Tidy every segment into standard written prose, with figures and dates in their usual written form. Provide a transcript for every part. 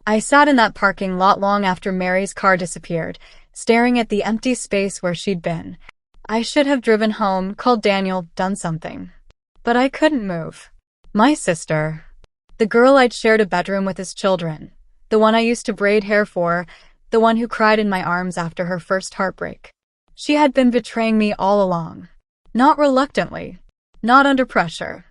I sat in that parking lot long after Mary's car disappeared, staring at the empty space where she'd been. I should have driven home, called Daniel, done something. But I couldn't move. My sister, the girl I'd shared a bedroom with as children, the one I used to braid hair for, the one who cried in my arms after her first heartbreak. She had been betraying me all along. Not reluctantly, not under pressure,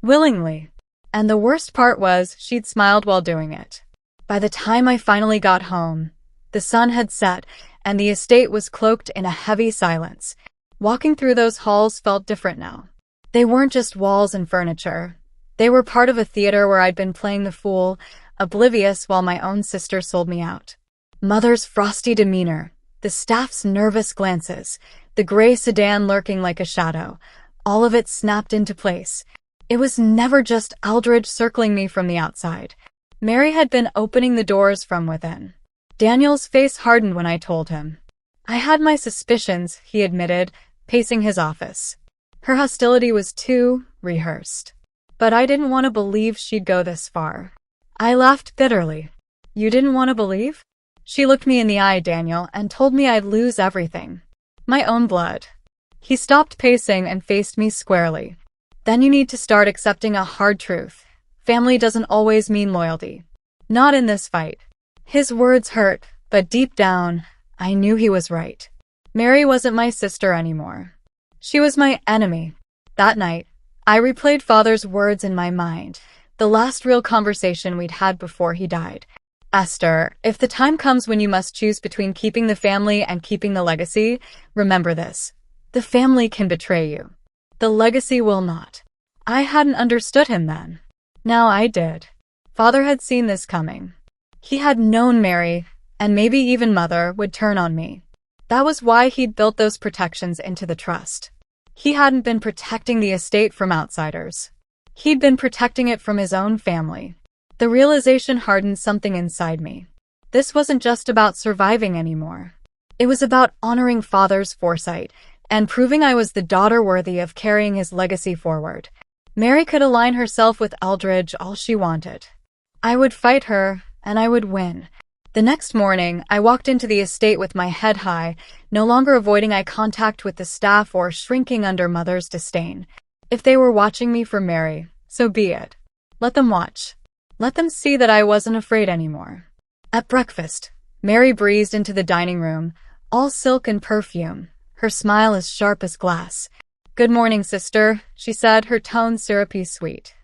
willingly. And the worst part was, she'd smiled while doing it. By the time I finally got home, the sun had set, and the estate was cloaked in a heavy silence. Walking through those halls felt different now. They weren't just walls and furniture. They were part of a theater where I'd been playing the fool, oblivious while my own sister sold me out. Mother's frosty demeanor, the staff's nervous glances, the gray sedan lurking like a shadow, all of it snapped into place. It was never just Aldridge circling me from the outside. Mary had been opening the doors from within. Daniel's face hardened when I told him. I had my suspicions, he admitted, pacing his office. Her hostility was too rehearsed. But I didn't want to believe she'd go this far. I laughed bitterly. You didn't want to believe? She looked me in the eye, Daniel, and told me I'd lose everything. My own blood. He stopped pacing and faced me squarely. Then you need to start accepting a hard truth. Family doesn't always mean loyalty. Not in this fight. His words hurt, but deep down, I knew he was right. Mary wasn't my sister anymore. She was my enemy. That night, I replayed Father's words in my mind, the last real conversation we'd had before he died. Esther, if the time comes when you must choose between keeping the family and keeping the legacy, remember this. The family can betray you. The legacy will not. I hadn't understood him then. Now I did. Father had seen this coming. He had known Mary, and maybe even Mother, would turn on me. That was why he'd built those protections into the trust. He hadn't been protecting the estate from outsiders. He'd been protecting it from his own family. The realization hardened something inside me. This wasn't just about surviving anymore. It was about honoring Father's foresight and proving I was the daughter worthy of carrying his legacy forward. Mary could align herself with Aldridge all she wanted. I would fight her, and I would win. The next morning, I walked into the estate with my head high, no longer avoiding eye contact with the staff or shrinking under Mother's disdain. If they were watching me for Mary, so be it. Let them watch. Let them see that I wasn't afraid anymore. At breakfast, Mary breezed into the dining room, all silk and perfume, her smile as sharp as glass. "Good morning, sister," she said, her tone syrupy sweet.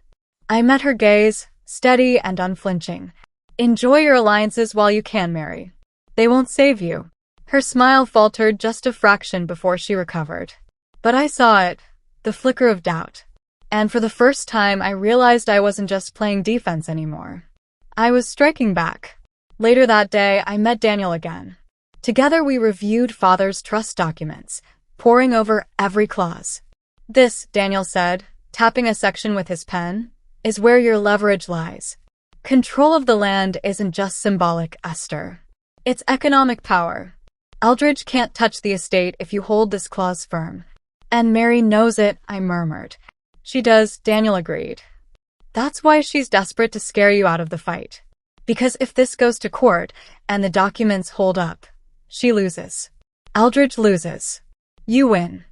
I met her gaze, steady and unflinching. "Enjoy your alliances while you can, Mary. They won't save you." Her smile faltered just a fraction before she recovered. But I saw it, the flicker of doubt. And for the first time, I realized I wasn't just playing defense anymore. I was striking back. Later that day, I met Daniel again. Together we reviewed Father's trust documents, poring over every clause. "This," Daniel said, tapping a section with his pen, "is where your leverage lies. Control of the land isn't just symbolic, Esther. It's economic power. Aldridge can't touch the estate if you hold this clause firm." "And Mary knows it," I murmured. "She does," Daniel agreed. "That's why she's desperate to scare you out of the fight. Because if this goes to court, and the documents hold up, she loses. Aldridge loses. You win."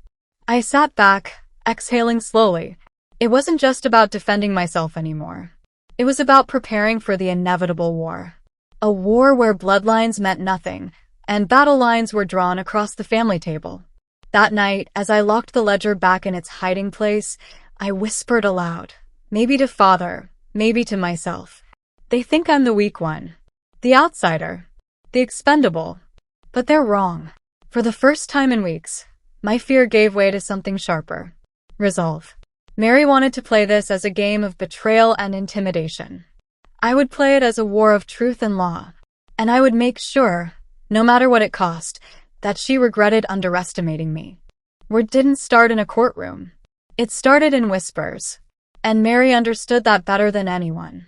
I sat back, exhaling slowly. It wasn't just about defending myself anymore. It was about preparing for the inevitable war. A war where bloodlines meant nothing, and battle lines were drawn across the family table. That night, as I locked the ledger back in its hiding place, I whispered aloud, maybe to Father, maybe to myself. They think I'm the weak one, the outsider, the expendable. But they're wrong. For the first time in weeks, my fear gave way to something sharper. Resolve. Mary wanted to play this as a game of betrayal and intimidation. I would play it as a war of truth and law. And I would make sure, no matter what it cost, that she regretted underestimating me. War didn't start in a courtroom. It started in whispers. And Mary understood that better than anyone.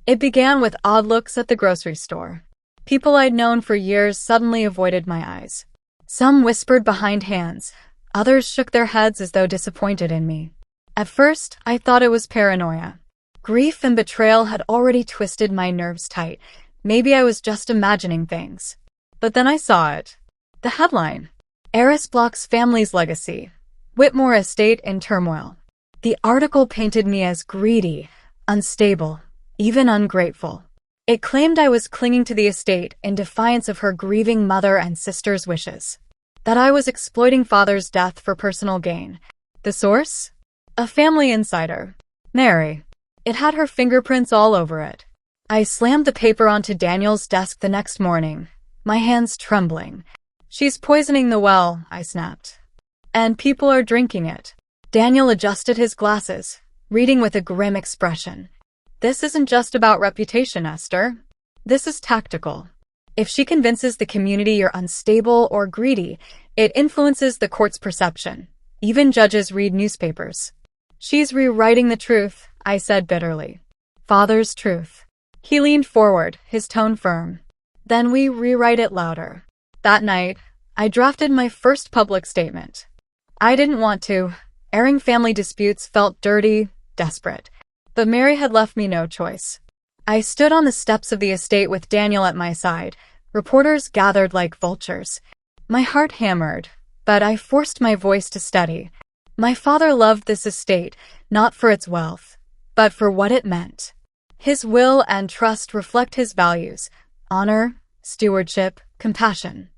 It began with odd looks at the grocery store. People I'd known for years suddenly avoided my eyes. Some whispered behind hands. Others shook their heads as though disappointed in me. At first, I thought it was paranoia. Grief and betrayal had already twisted my nerves tight, Maybe I was just imagining things. But then I saw it. The headline: Heiress blocks family's legacy. Whitmore estate in turmoil. The article painted me as greedy, unstable, even ungrateful. It claimed I was clinging to the estate in defiance of her grieving mother and sister's wishes. That I was exploiting father's death for personal gain. The source? A family insider. Mary. It had her fingerprints all over it. I slammed the paper onto Daniel's desk the next morning, my hands trembling. She's poisoning the well, I snapped. And people are drinking it. Daniel adjusted his glasses, reading with a grim expression. This isn't just about reputation, Esther. This is tactical. If she convinces the community you're unstable or greedy, it influences the court's perception. Even judges read newspapers. She's rewriting the truth, I said bitterly. Father's truth. He leaned forward, his tone firm. Then we rewrite it louder. That night, I drafted my first public statement. I didn't want to. Airing family disputes felt dirty, desperate. But Mary had left me no choice. I stood on the steps of the estate with Daniel at my side. Reporters gathered like vultures. My heart hammered, but I forced my voice to steady. My father loved this estate, not for its wealth, but for what it meant. His will and trust reflect his values: honor, stewardship, compassion.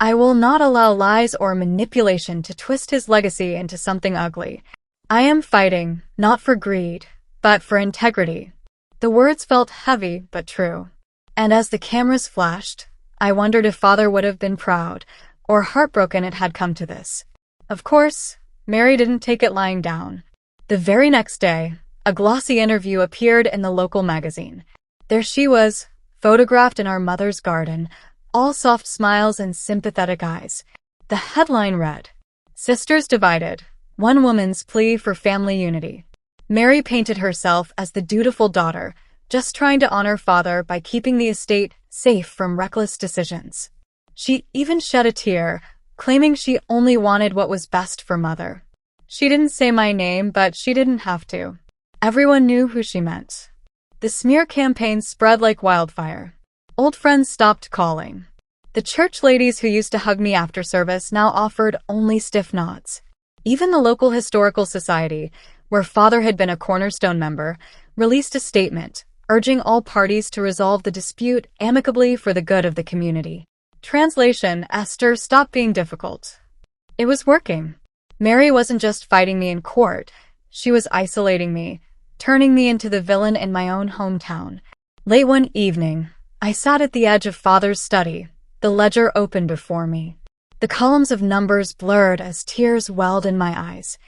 I will not allow lies or manipulation to twist his legacy into something ugly. I am fighting, not for greed, but for integrity. The words felt heavy but true. And as the cameras flashed, I wondered if father would have been proud or heartbroken it had come to this. Of course, Mary didn't take it lying down. The very next day, a glossy interview appeared in the local magazine. There she was, photographed in our mother's garden, all soft smiles and sympathetic eyes. The headline read, "Sisters Divided, One Woman's Plea for Family Unity." Mary painted herself as the dutiful daughter, just trying to honor father by keeping the estate safe from reckless decisions. She even shed a tear, claiming she only wanted what was best for mother. She didn't say my name, but she didn't have to. Everyone knew who she meant. The smear campaign spread like wildfire. Old friends stopped calling. The church ladies who used to hug me after service now offered only stiff nods. Even the local historical society, where father had been a cornerstone member, released a statement, urging all parties to resolve the dispute amicably for the good of the community. Translation: Esther stopped being difficult. It was working. Mary wasn't just fighting me in court, she was isolating me, turning me into the villain in my own hometown. Late one evening, I sat at the edge of father's study, the ledger open before me. The columns of numbers blurred as tears welled in my eyes.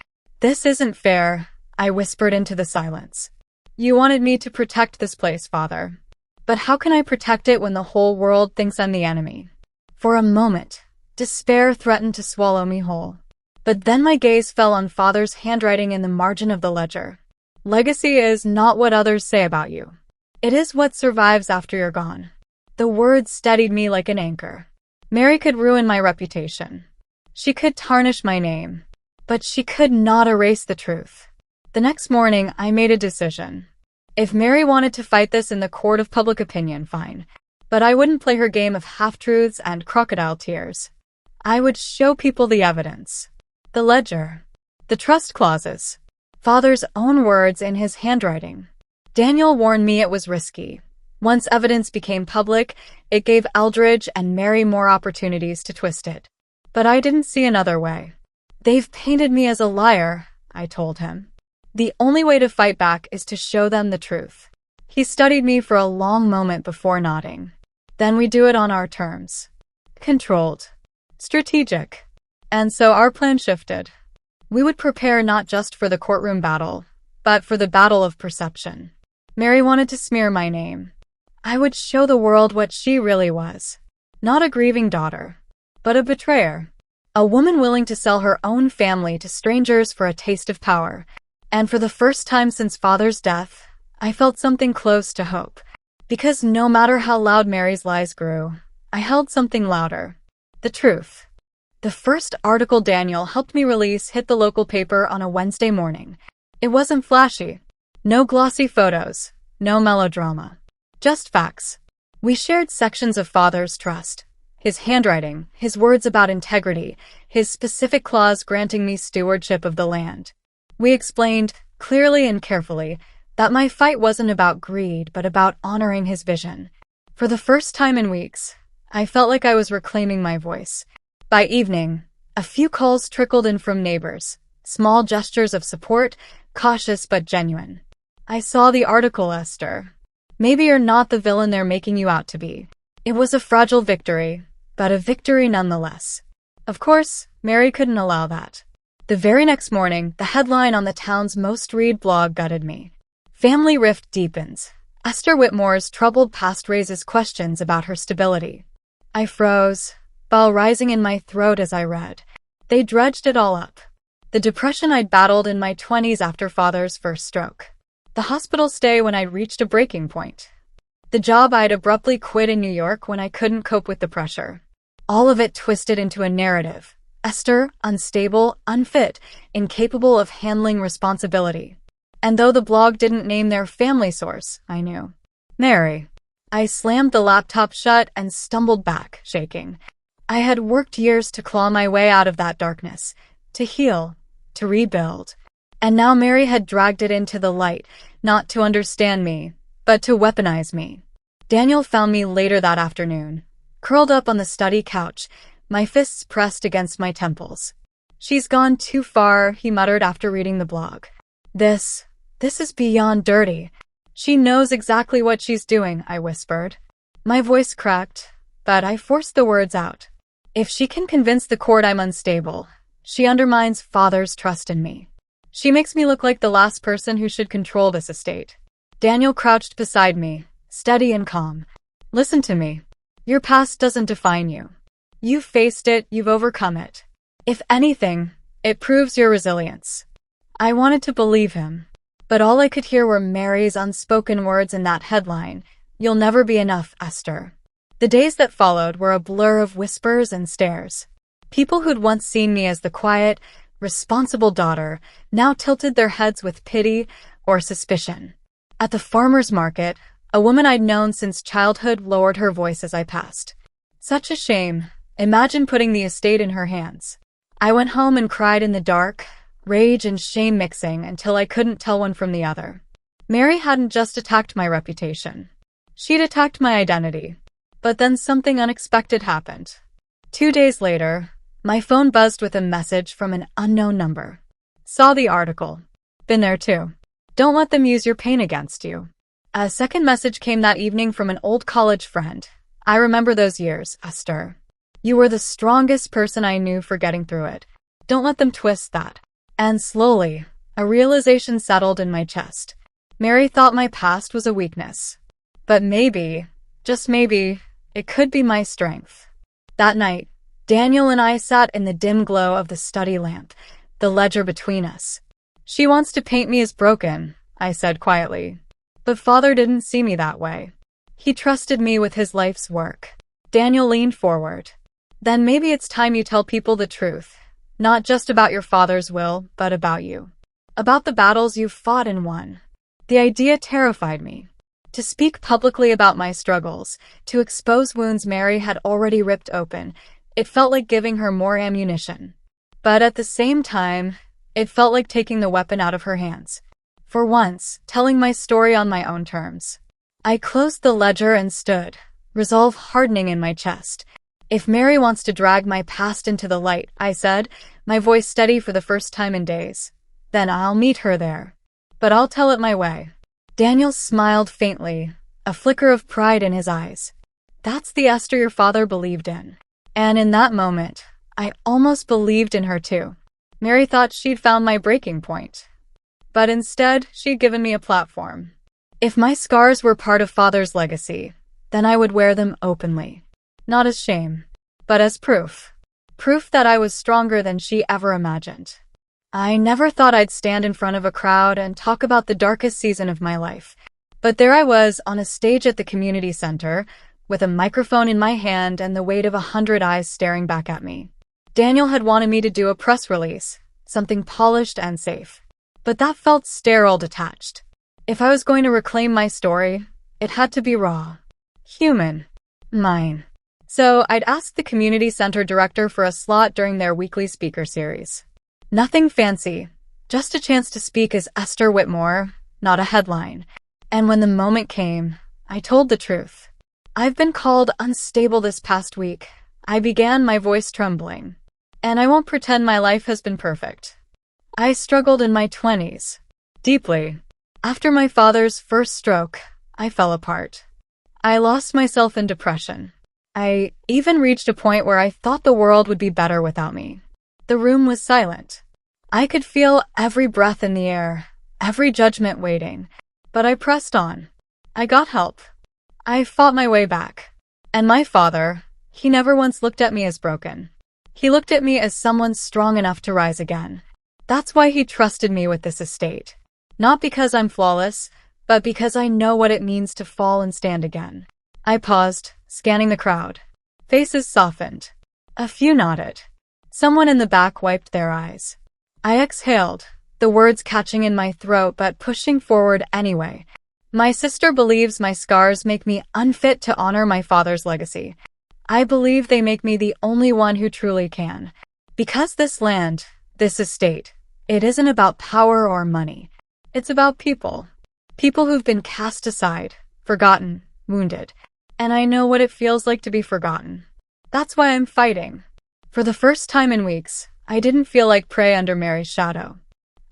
"This isn't fair," I whispered into the silence. "You wanted me to protect this place, father. But how can I protect it when the whole world thinks I'm the enemy?" For a moment, despair threatened to swallow me whole. But then my gaze fell on father's handwriting in the margin of the ledger. "Legacy is not what others say about you. It is what survives after you're gone." The words steadied me like an anchor. Mary could ruin my reputation. She could tarnish my name. But she could not erase the truth. The next morning, I made a decision. If Mary wanted to fight this in the court of public opinion, fine. But I wouldn't play her game of half-truths and crocodile tears. I would show people the evidence. The ledger. The trust clauses. Father's own words in his handwriting. Daniel warned me it was risky. Once evidence became public, it gave Eldridge and Mary more opportunities to twist it. But I didn't see another way. "They've painted me as a liar," I told him. "The only way to fight back is to show them the truth." He studied me for a long moment before nodding. "Then we do it on our terms. Controlled. Strategic." And so our plan shifted. We would prepare not just for the courtroom battle, but for the battle of perception. Mary wanted to smear my name. I would show the world what she really was. Not a grieving daughter, but a betrayer. A woman willing to sell her own family to strangers for a taste of power. And for the first time since father's death, I felt something close to hope. Because no matter how loud Mary's lies grew, I held something louder. The truth. The first article Daniel helped me release hit the local paper on a Wednesday morning. It wasn't flashy. No glossy photos. No melodrama. Just facts. We shared sections of Father's trust. His handwriting, his words about integrity, his specific clause granting me stewardship of the land. We explained, clearly and carefully, that my fight wasn't about greed but about honoring his vision. For the first time in weeks, I felt like I was reclaiming my voice. By evening, a few calls trickled in from neighbors, small gestures of support, cautious but genuine. I saw the article, Esther. Maybe you're not the villain they're making you out to be. It was a fragile victory, but a victory nonetheless. Of course, Mary couldn't allow that. The very next morning, the headline on the town's most-read blog gutted me. Family rift deepens. Esther Whitmore's troubled past raises questions about her stability. I froze, bile rising in my throat as I read. They dredged it all up. The depression I'd battled in my 20s after Father's first stroke. The hospital stay when I'd reached a breaking point. The job I'd abruptly quit in New York when I couldn't cope with the pressure. All of it twisted into a narrative. Esther, unstable, unfit, incapable of handling responsibility. And though the blog didn't name their family source, I knew. Mary. I slammed the laptop shut and stumbled back, shaking. I had worked years to claw my way out of that darkness, to heal, to rebuild. And now Mary had dragged it into the light, not to understand me, but to weaponize me. Daniel found me later that afternoon, curled up on the study couch, my fists pressed against my temples. She's gone too far, he muttered after reading the blog. This is beyond dirty. She knows exactly what she's doing, I whispered. My voice cracked, but I forced the words out. If she can convince the court I'm unstable, she undermines Father's trust in me. She makes me look like the last person who should control this estate. Daniel crouched beside me, steady and calm. Listen to me. Your past doesn't define you. You've faced it, you've overcome it. If anything, it proves your resilience. I wanted to believe him, but all I could hear were Mary's unspoken words in that headline. You'll never be enough, Esther. The days that followed were a blur of whispers and stares. People who'd once seen me as the quiet, responsible daughter now tilted their heads with pity or suspicion. At the farmer's market, a woman I'd known since childhood lowered her voice as I passed. Such a shame. Imagine putting the estate in her hands. I went home and cried in the dark, rage and shame mixing until I couldn't tell one from the other. Mary hadn't just attacked my reputation. She'd attacked my identity. But then something unexpected happened. 2 days later, my phone buzzed with a message from an unknown number. Saw the article. Been there too. Don't let them use your pain against you. A second message came that evening from an old college friend. I remember those years, Esther. You were the strongest person I knew for getting through it. Don't let them twist that. And slowly, a realization settled in my chest. Mary thought my past was a weakness. But maybe, just maybe, it could be my strength. That night, Daniel and I sat in the dim glow of the study lamp, the ledger between us. She wants to paint me as broken, I said quietly. But Father didn't see me that way. He trusted me with his life's work. Daniel leaned forward. Then maybe it's time you tell people the truth. Not just about your father's will, but about you. About the battles you've fought and won. The idea terrified me. To speak publicly about my struggles, to expose wounds Mary had already ripped open, it felt like giving her more ammunition. But at the same time, it felt like taking the weapon out of her hands. For once, telling my story on my own terms. I closed the ledger and stood, resolve hardening in my chest. If Mary wants to drag my past into the light, I said, my voice steady for the first time in days, then I'll meet her there. But I'll tell it my way. Daniel smiled faintly, a flicker of pride in his eyes. That's the Esther your father believed in. And in that moment, I almost believed in her too. Mary thought she'd found my breaking point. But instead, she'd given me a platform. If my scars were part of Father's legacy, then I would wear them openly. Not as shame, but as proof. Proof that I was stronger than she ever imagined. I never thought I'd stand in front of a crowd and talk about the darkest season of my life. But there I was on a stage at the community center, with a microphone in my hand and the weight of 100 eyes staring back at me. Daniel had wanted me to do a press release, something polished and safe. But that felt sterile detached. If I was going to reclaim my story, it had to be raw. Human. Mine. So I'd asked the community center director for a slot during their weekly speaker series. Nothing fancy, just a chance to speak as Esther Whitmore, not a headline. And when the moment came, I told the truth. I've been called unstable this past week. I began, my voice trembling. And I won't pretend my life has been perfect. I struggled in my 20s. Deeply. After my father's first stroke, I fell apart. I lost myself in depression. I even reached a point where I thought the world would be better without me. The room was silent. I could feel every breath in the air, every judgment waiting. But I pressed on. I got help. I fought my way back. And my father, he never once looked at me as broken. He looked at me as someone strong enough to rise again. That's why he trusted me with this estate. Not because I'm flawless, but because I know what it means to fall and stand again. I paused, scanning the crowd. Faces softened. A few nodded. Someone in the back wiped their eyes. I exhaled, the words catching in my throat but pushing forward anyway. My sister believes my scars make me unfit to honor my father's legacy. I believe they make me the only one who truly can. Because this land, this estate, it isn't about power or money. It's about people. People who've been cast aside, forgotten, wounded. And I know what it feels like to be forgotten. That's why I'm fighting. For the first time in weeks, I didn't feel like prey under Mary's shadow.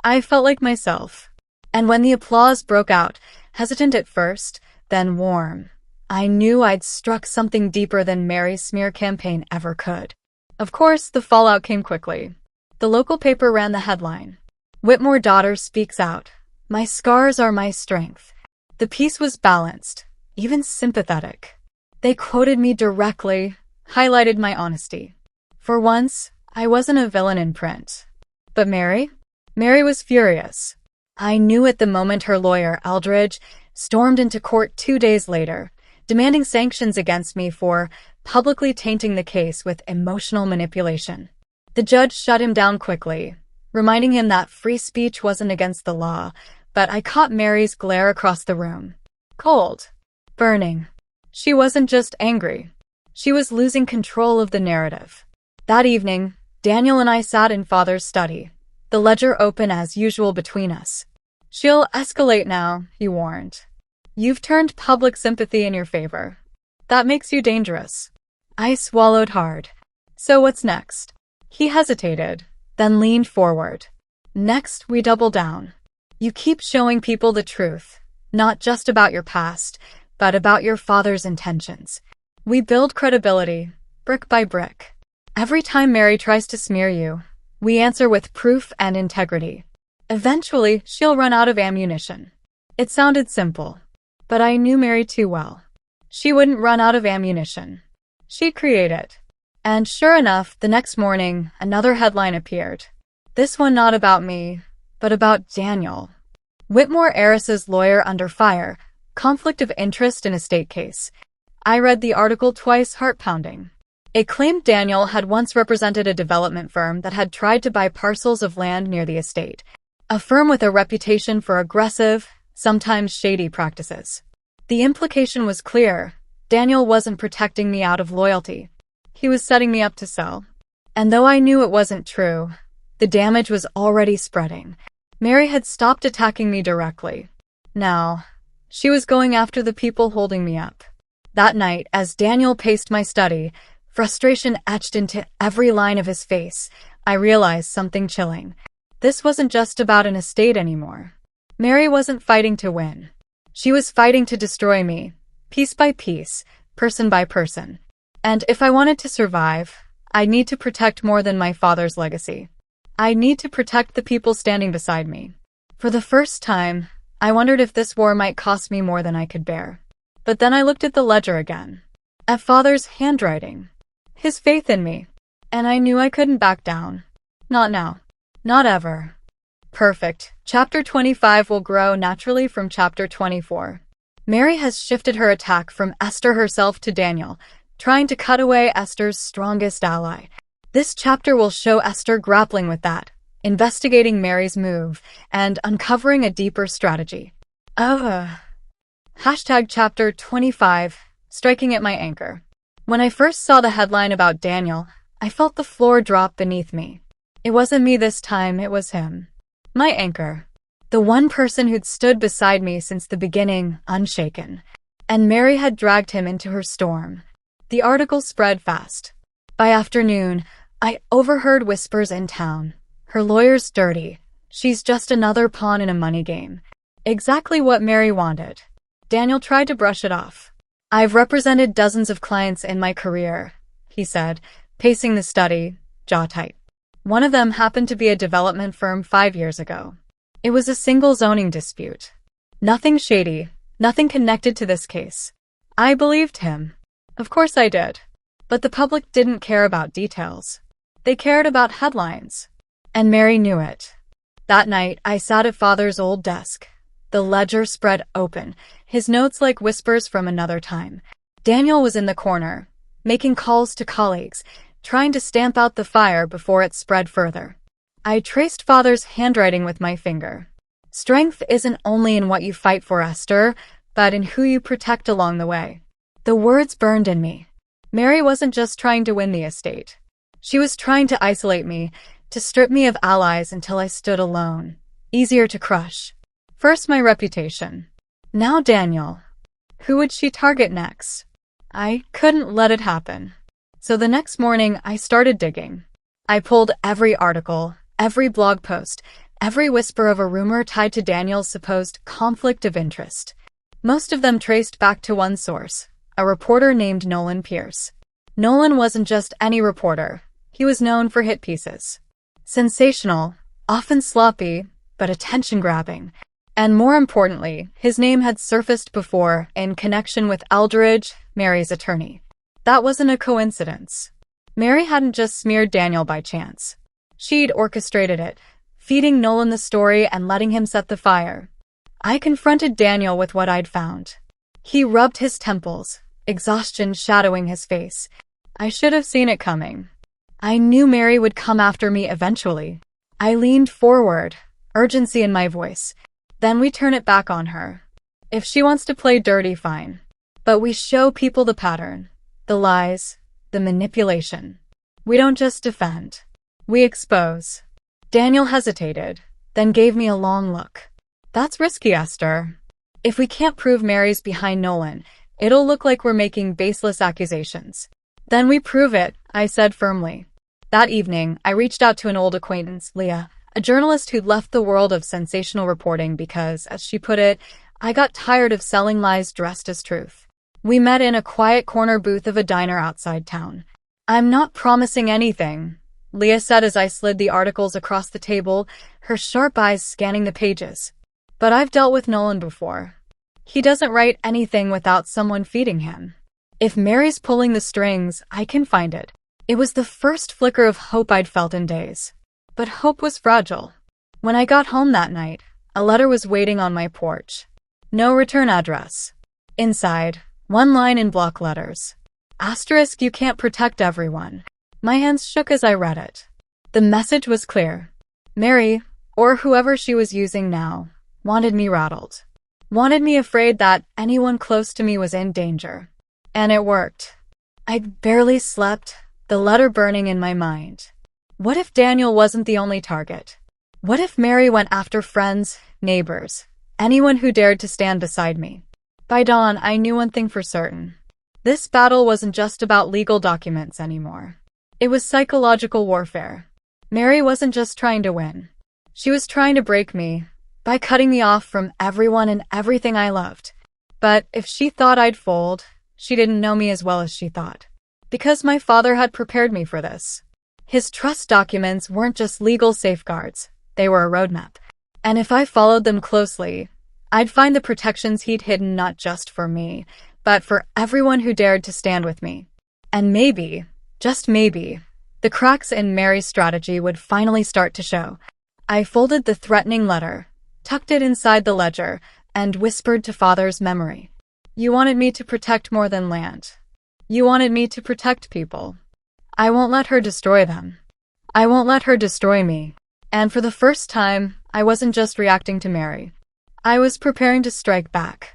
I felt like myself. And when the applause broke out, hesitant at first, then warm, I knew I'd struck something deeper than Mary's smear campaign ever could. Of course, the fallout came quickly. The local paper ran the headline. Whitmore daughter speaks out. My scars are my strength. The piece was balanced, even sympathetic. They quoted me directly, highlighted my honesty. For once, I wasn't a villain in print. But Mary? Mary was furious. I knew at the moment her lawyer, Aldridge, stormed into court 2 days later, demanding sanctions against me for publicly tainting the case with emotional manipulation. The judge shut him down quickly, reminding him that free speech wasn't against the law, but I caught Mary's glare across the room. Cold. Burning. She wasn't just angry. She was losing control of the narrative. That evening, Daniel and I sat in Father's study, the ledger open as usual between us. She'll escalate now, he warned. You've turned public sympathy in your favor. That makes you dangerous. I swallowed hard. So what's next? He hesitated, then leaned forward. Next, we double down. You keep showing people the truth, not just about your past, but about your father's intentions. We build credibility, brick by brick. Every time Mary tries to smear you, we answer with proof and integrity. Eventually, she'll run out of ammunition. It sounded simple, but I knew Mary too well. She wouldn't run out of ammunition. She'd create it. And sure enough, the next morning, another headline appeared. This one not about me, but about Daniel. Whitmore heiress's lawyer under fire, conflict of interest in estate case. I read the article twice, heart-pounding. It claimed Daniel had once represented a development firm that had tried to buy parcels of land near the estate. A firm with a reputation for aggressive, sometimes shady practices. The implication was clear. Daniel wasn't protecting me out of loyalty. He was setting me up to sell. And though I knew it wasn't true, the damage was already spreading. Mary had stopped attacking me directly. Now, she was going after the people holding me up. That night, as Daniel paced my study, frustration etched into every line of his face, I realized something chilling. This wasn't just about an estate anymore. Mary wasn't fighting to win. She was fighting to destroy me, piece by piece, person by person. And if I wanted to survive, I'd need to protect more than my father's legacy. I'd need to protect the people standing beside me. For the first time, I wondered if this war might cost me more than I could bear. But then I looked at the ledger again. At Father's handwriting. His faith in me. And I knew I couldn't back down. Not now. Not ever. Perfect. Chapter 25 will grow naturally from Chapter 24. Mary has shifted her attack from Esther herself to Daniel, trying to cut away Esther's strongest ally. This chapter will show Esther grappling with that, investigating Mary's move, and uncovering a deeper strategy. Hashtag Chapter 25, striking at my anchor. When I first saw the headline about Daniel, I felt the floor drop beneath me. It wasn't me this time, it was him. My anchor. The one person who'd stood beside me since the beginning, unshaken. And Mary had dragged him into her storm. The article spread fast. By afternoon, I overheard whispers in town. Her lawyer's dirty. She's just another pawn in a money game. Exactly what Mary wanted. Daniel tried to brush it off. I've represented dozens of clients in my career, he said, pacing the study, jaw tight. One of them happened to be a development firm 5 years ago. It was a single zoning dispute. Nothing shady, nothing connected to this case. I believed him. Of course I did. But the public didn't care about details. They cared about headlines. And Mary knew it. That night, I sat at Father's old desk. The ledger spread open, his notes like whispers from another time. Daniel was in the corner, making calls to colleagues, trying to stamp out the fire before it spread further. I traced Father's handwriting with my finger. Strength isn't only in what you fight for, Esther, but in who you protect along the way. The words burned in me. Mary wasn't just trying to win the estate. She was trying to isolate me, to strip me of allies until I stood alone, easier to crush. First my reputation. Now Daniel. Who would she target next? I couldn't let it happen. So the next morning I started digging. I pulled every article, every blog post, every whisper of a rumor tied to Daniel's supposed conflict of interest. Most of them traced back to one source, a reporter named Nolan Pierce. Nolan wasn't just any reporter. He was known for hit pieces. Sensational, often sloppy, but attention-grabbing. And more importantly, his name had surfaced before in connection with Eldridge, Mary's attorney. That wasn't a coincidence. Mary hadn't just smeared Daniel by chance. She'd orchestrated it, feeding Nolan the story and letting him set the fire. I confronted Daniel with what I'd found. He rubbed his temples, exhaustion shadowing his face. I should have seen it coming. I knew Mary would come after me eventually. I leaned forward, urgency in my voice. Then we turn it back on her. If she wants to play dirty, fine. But we show people the pattern, the lies, the manipulation. We don't just defend. We expose. Daniel hesitated, then gave me a long look. That's risky, Esther. If we can't prove Mary's behind Nolan, it'll look like we're making baseless accusations. Then we prove it, I said firmly. That evening, I reached out to an old acquaintance, Leah, a journalist who'd left the world of sensational reporting because, as she put it, I got tired of selling lies dressed as truth. We met in a quiet corner booth of a diner outside town. I'm not promising anything, Leah said as I slid the articles across the table, her sharp eyes scanning the pages. But I've dealt with Nolan before. He doesn't write anything without someone feeding him. If Mary's pulling the strings, I can find it. It was the first flicker of hope I'd felt in days. But hope was fragile. When I got home that night, a letter was waiting on my porch. No return address. Inside, one line in block letters. Asterisk, you can't protect everyone. My hands shook as I read it. The message was clear. Mary, or whoever she was using now, wanted me rattled. Wanted me afraid that anyone close to me was in danger. And it worked. I barely slept, the letter burning in my mind. What if Daniel wasn't the only target? What if Mary went after friends, neighbors, anyone who dared to stand beside me? By dawn, I knew one thing for certain. This battle wasn't just about legal documents anymore. It was psychological warfare. Mary wasn't just trying to win. She was trying to break me, by cutting me off from everyone and everything I loved. But if she thought I'd fold, she didn't know me as well as she thought. Because my father had prepared me for this. His trust documents weren't just legal safeguards, they were a roadmap. And if I followed them closely, I'd find the protections he'd hidden not just for me, but for everyone who dared to stand with me. And maybe, just maybe, the cracks in Mary's strategy would finally start to show. I folded the threatening letter, tucked it inside the ledger, and whispered to Father's memory. You wanted me to protect more than land. You wanted me to protect people. I won't let her destroy them. I won't let her destroy me. And for the first time, I wasn't just reacting to Mary. I was preparing to strike back.